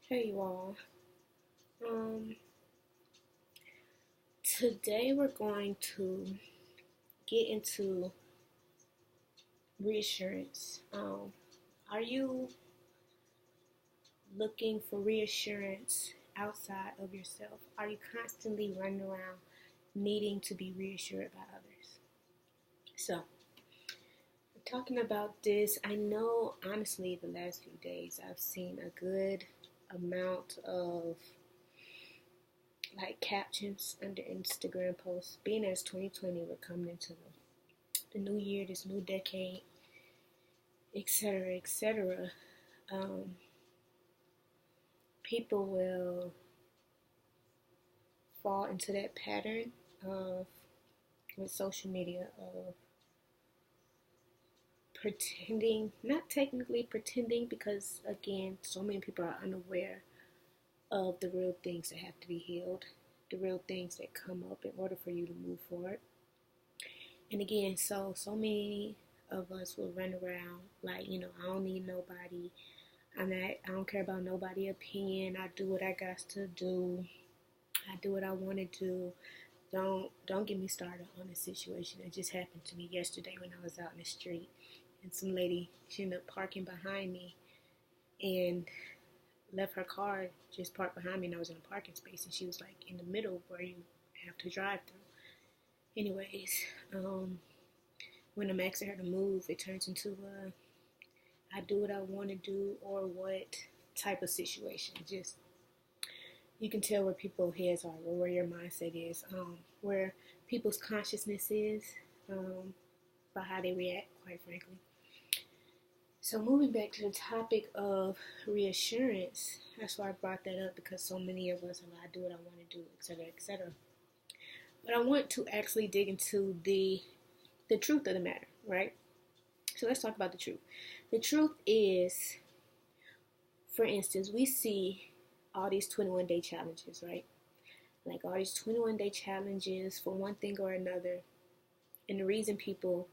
Hey you all. Um, Today we're going to get into reassurance. Are you looking for reassurance outside of yourself? Are you constantly running around needing to be reassured by others? So, talking about this, I know honestly the last few days I've seen a good amount of captions under Instagram posts. Being as 2020, we're coming into the new year, this new decade, etc., etc. Um, People will fall into that pattern of with social media of pretending, not technically pretending, because again, so many people are unaware of the real things that have to be healed, the real things that come up in order for you to move forward. And again, so many of us will run around like, I don't need nobody. I don't care about nobody's opinion. I do what I got to do. I do what I want to do. Don't get me started on a situation that just happened to me yesterday when I was out in the street, and some lady, she ended up parking behind me and left her car just parked behind me, and I was in a parking space, and she was like in the middle where you have to drive through. Anyways, when I'm asking her to move, it turns into a I do what I want to do or what type of situation. Just you can tell where people's heads are, or where your mindset is, where people's consciousness is, by how they react, quite frankly. So moving back to the topic of reassurance, that's why I brought that up, because so many of us are like, I do what I want to do, etc., etc. But I want to actually dig into the truth of the matter, right? So let's talk about the truth. The truth is, for instance, we see all these 21-day challenges, right? Like all these 21-day challenges for one thing or another. And the reason people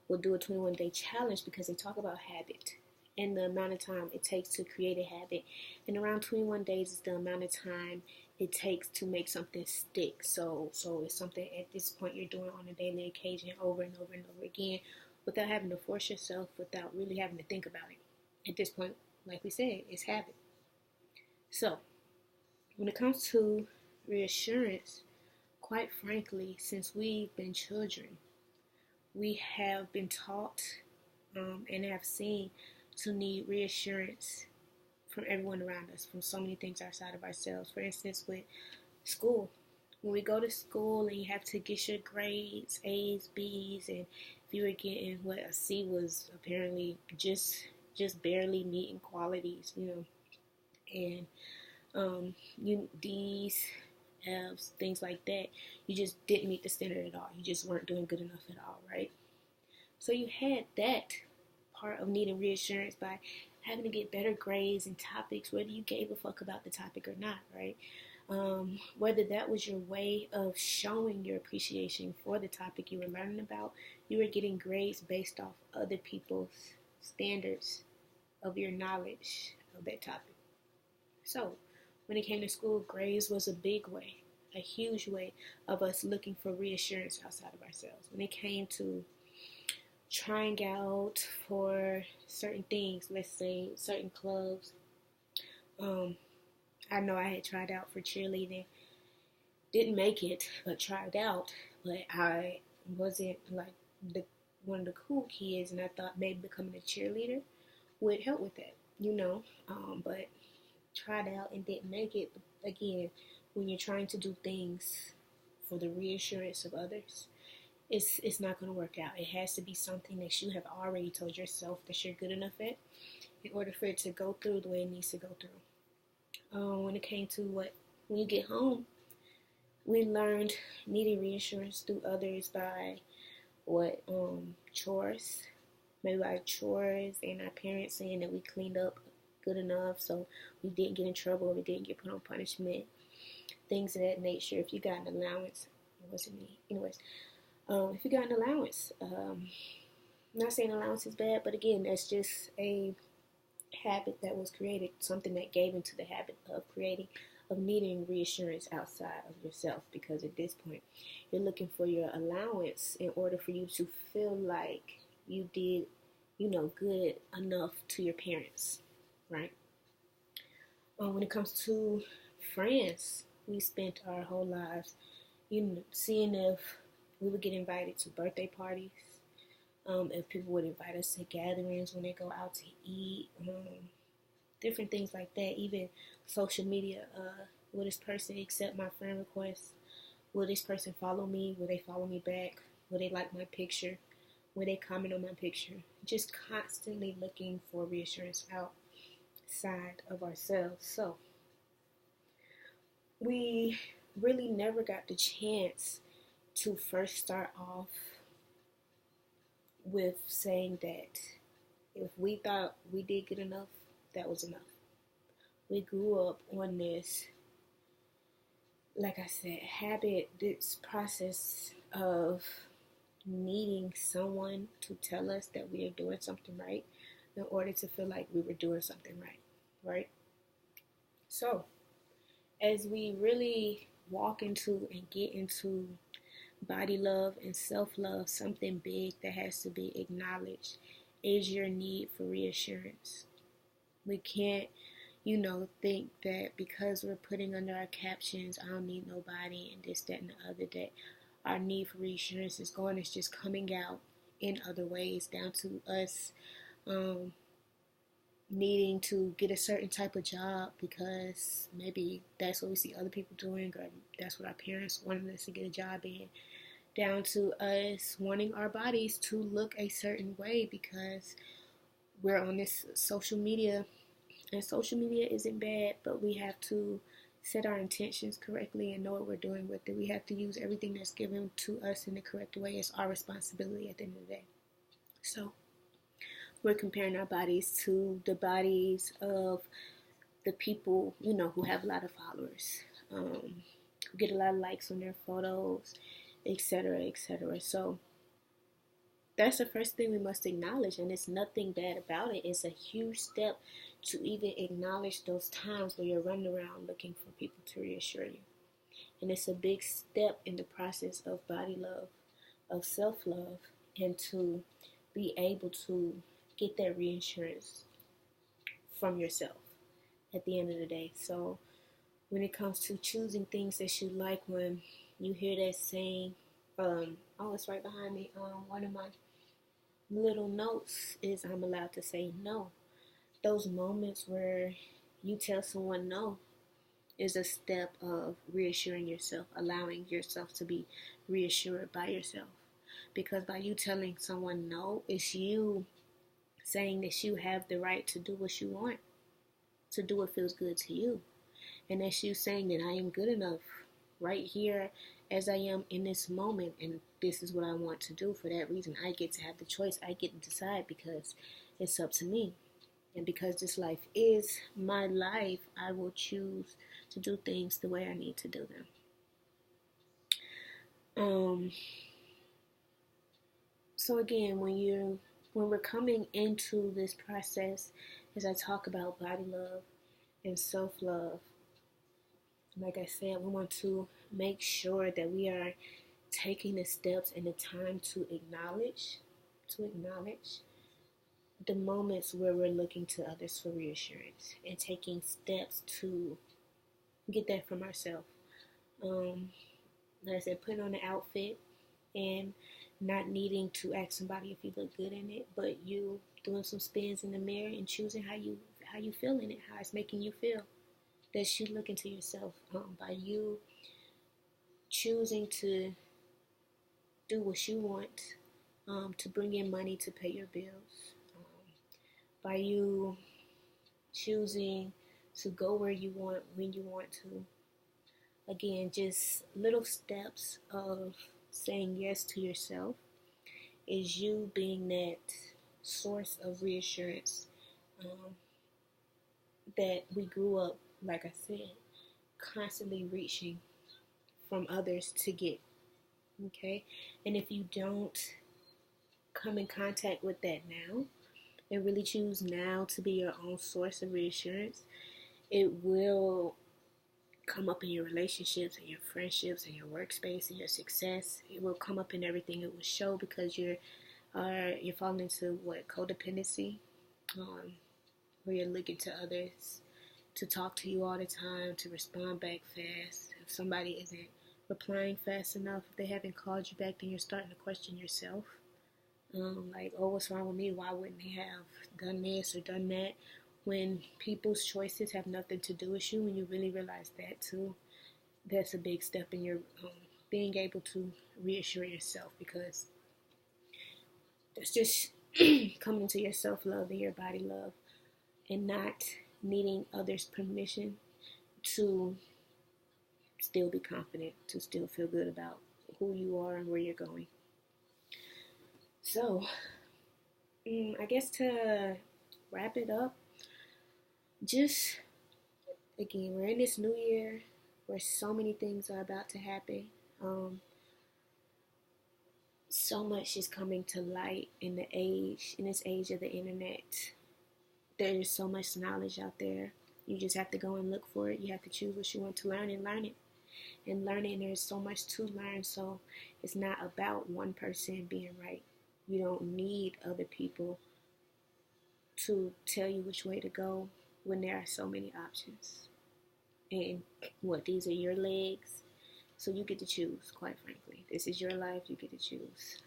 will do a 21-day challenge because they talk about habit and the amount of time it takes to create a habit. And around 21 days is the amount of time it takes to make something stick. So it's something at this point you're doing on a daily occasion over and over and over again without having to force yourself, without really having to think about it. At this point, like we said, it's habit. So when it comes to reassurance, quite frankly, since we've been children, we have been taught and have seen to need reassurance from everyone around us, from so many things outside of ourselves. For instance, with school. When we go to school and you have to get your grades, A's, B's, and if you were getting what a C was apparently just barely meeting qualities, and D's, F's, things like that, you just didn't meet the standard at all. You just weren't doing good enough at all, right? So you had that part of needing reassurance by having to get better grades and topics, whether you gave a fuck about the topic or not, right? Whether that was your way of showing your appreciation for the topic you were learning about, you were getting grades based off other people's standards of your knowledge of that topic. So, when it came to school, grades was a big way, a huge way of us looking for reassurance outside of ourselves. When it came to trying out for certain things, let's say certain clubs, I know I had tried out for cheerleading, didn't make it, but tried out. But I wasn't like one of the cool kids, and I thought maybe becoming a cheerleader would help with that, But tried out and didn't make it. But again, when you're trying to do things for the reassurance of others, it's not going to work out. It has to be something that you have already told yourself that you're good enough at in order for it to go through the way it needs to go through. When it came to when you get home, we learned needing reassurance through others by chores, maybe like chores, and our parents saying that we cleaned up good enough, so we didn't get in trouble, we didn't get put on punishment, things of that nature. If you got an allowance, it wasn't me. Anyways, if you got an allowance, I'm not saying allowance is bad, but again, that's just a habit that was created, something that gave into the habit of creating, of needing reassurance outside of yourself, because at this point you're looking for your allowance in order for you to feel like you did, good enough to your parents, right? When it comes to friends, we spent our whole lives, seeing if we would get invited to birthday parties, if people would invite us to gatherings when they go out to eat, different things like that. Even social media, will this person accept my friend request? Will this person follow me? Will they follow me back? Will they like my picture? Will they comment on my picture? Just constantly looking for reassurance outside of ourselves. So we really never got the chance to first start off with saying that if we thought we did good enough, that was enough. We grew up on this, like I said, habit, this process of needing someone to tell us that we are doing something right in order to feel like we were doing something right? So, as we really walk into and get into body love and self-love, something big that has to be acknowledged is your need for reassurance. We can't, think that because we're putting under our captions, I don't need nobody, and this, that, and the other, that our need for reassurance is going, it's just coming out in other ways, down to us needing to get a certain type of job because maybe that's what we see other people doing, or that's what our parents wanted us to get a job in, down to us wanting our bodies to look a certain way because we're on this social media. And social media isn't bad, but we have to set our intentions correctly and know what we're doing with it. We have to use everything that's given to us in the correct way. It's our responsibility at the end of the day. So we're comparing our bodies to the bodies of the people, who have a lot of followers, who get a lot of likes on their photos, etc., etc. So that's the first thing we must acknowledge, and it's nothing bad about it. It's a huge step to even acknowledge those times where you're running around looking for people to reassure you. And it's a big step in the process of body love, of self-love, and to be able to get that reassurance from yourself at the end of the day. So when it comes to choosing things that you like, when you hear that saying, it's right behind me, one of my little notes is I'm allowed to say no. Those moments where you tell someone no is a step of reassuring yourself, allowing yourself to be reassured by yourself. Because by you telling someone no, it's you saying that you have the right to do what you want, to do what feels good to you. And that's you saying that I am good enough right here as I am in this moment, and this is what I want to do. For that reason, I get to have the choice. I get to decide because it's up to me. And because this life is my life, I will choose to do things the way I need to do them. So again, when we're coming into this process, as I talk about body love and self-love, like I said, we want to make sure that we are taking the steps and the time to acknowledge the moments where we're looking to others for reassurance and taking steps to get that from ourselves. Like I said, putting on the outfit and not needing to ask somebody if you look good in it, but you doing some spins in the mirror and choosing how you feel in it, how it's making you feel. That's you looking to yourself, by you choosing to do what you want, to bring in money to pay your bills, by you choosing to go where you want when you want to. Again, just little steps of saying yes to yourself is you being that source of reassurance that we grew up, like I said, constantly reaching from others to get. Okay? And if you don't come in contact with that now, and really choose now to be your own source of reassurance, it will come up in your relationships and your friendships and your workspace and your success. It will come up in everything. It will show because you're falling into what, codependency, where you're looking to others to talk to you all the time, to respond back fast. If somebody isn't replying fast enough, if they haven't called you back, then you're starting to question yourself. Like, oh, what's wrong with me? Why wouldn't they have done this or done that? When people's choices have nothing to do with you, when you really realize that too, that's a big step in your being able to reassure yourself, because that's just coming to your self-love and your body love, and not needing others' permission to still be confident, to still feel good about who you are and where you're going. So, I guess to wrap it up, just again, we're in this new year where so many things are about to happen. So much is coming to light in this age of the internet. There's so much knowledge out there. You just have to go and look for it. You have to choose what you want to learn and learn it. And learning, there's so much to learn. So it's not about one person being right. You don't need other people to tell you which way to go when there are so many options. And these are your legs. So you get to choose, quite frankly. This is your life, you get to choose.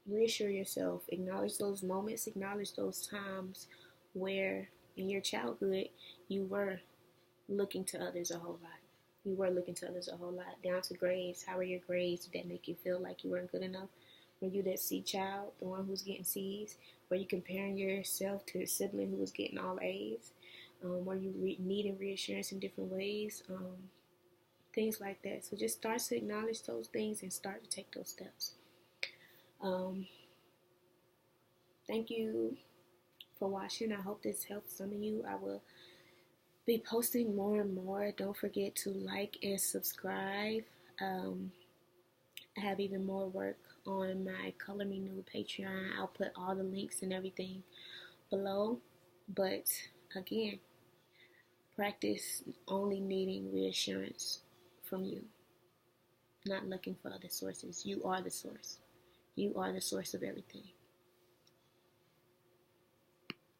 Reassure yourself, acknowledge those moments, acknowledge those times where in your childhood you were looking to others a whole lot. You were looking to others a whole lot, down to grades. How were your grades? Did that make you feel like you weren't good enough? Were you that C child, the one who's getting C's? Were you comparing yourself to a sibling who was getting all A's? Were you needing reassurance in different ways? Things like that. So just start to acknowledge those things and start to take those steps. Thank you for watching. I hope this helped some of you. I will be posting more and more. Don't forget to like and subscribe. I have even more work on my Color Me New Patreon. I'll put all the links and everything below. But again, practice only needing reassurance from you, not looking for other sources. You are the source. You are the source of everything.